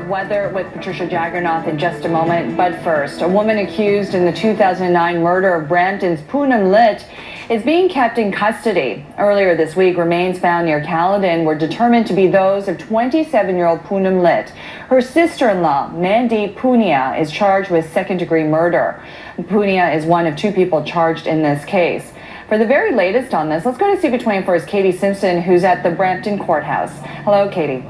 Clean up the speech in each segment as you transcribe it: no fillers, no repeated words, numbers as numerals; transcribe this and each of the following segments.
Weather with Patricia Jaggernaut in just a moment. But first, a woman accused in the 2009 murder of Brampton's Poonam Lit is being kept in custody. Earlier this week, remains found near Caledon were determined to be those of 27-year-old Poonam Lit. Her sister-in-law, Mandeep Punia, is charged with second-degree murder. Punia is one of two people charged in this case. For the very latest on this, let's go to CP24's Katie Simpson, who's at the Brampton courthouse. Hello, Katie.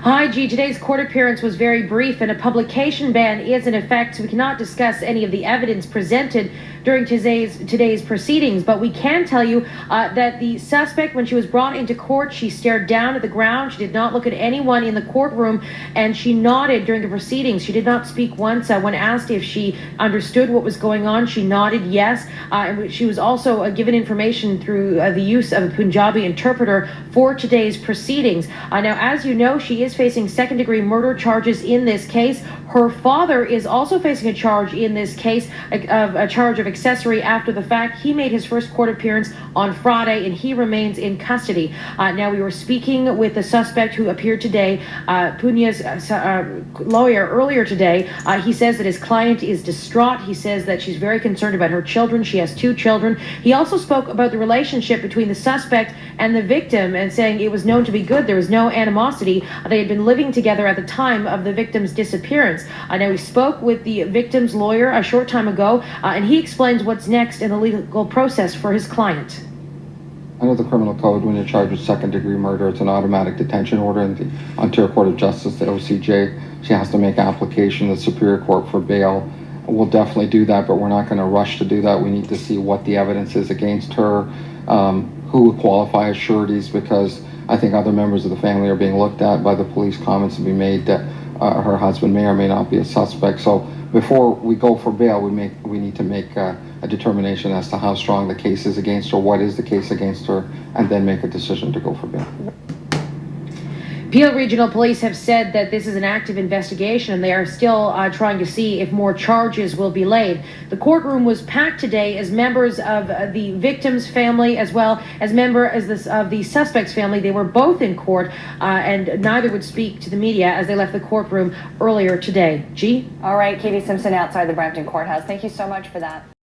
Hi, G. Today's court appearance was very brief, and a publication ban is in effect, so we cannot discuss any of the evidence presented during today's proceedings. But we can tell you that the suspect, when she was brought into court, she stared down at the ground. She did not look at anyone in the courtroom, and she nodded during the proceedings. She did not speak once. When asked if she understood what was going on, she nodded yes. And she was also given information through the use of a Punjabi interpreter for today's proceedings. Now, as you know, she is facing second-degree murder charges in this case. Her father is also facing a charge in this case, a charge of accessory after the fact. He made his first court appearance on Friday, and he remains in custody. Now, we were speaking with the suspect who appeared today, Punia's lawyer, earlier today. He says that his client is distraught. He says that she's very concerned about her children. She has two children. He also spoke about the relationship between the suspect and the victim, and saying it was known to be good. There was no animosity. They had been living together at the time of the victim's disappearance. Now, we spoke with the victim's lawyer a short time ago, and he explains what's next in the legal process for his client. Under the criminal code, when you're charged with second-degree murder, it's an automatic detention order in the Ontario Court of Justice, the OCJ. She has to make application to the Superior Court for bail. We'll definitely do that, but we're not going to rush to do that. We need to see what the evidence is against her, who would qualify as sureties, because I think other members of the family are being looked at by the police. Comments to be made that her husband may or may not be a suspect. So before we go for bail, we need to make a determination as to how strong the case is against her, what is the case against her, and then make a decision to go for bail. Peel Regional Police have said that this is an active investigation, and they are still trying to see if more charges will be laid. The courtroom was packed today as members of the victim's family, as well as of the suspect's family. They were both in court, and neither would speak to the media as they left the courtroom earlier today. G? All right, Katie Simpson outside the Brampton courthouse. Thank you so much for that.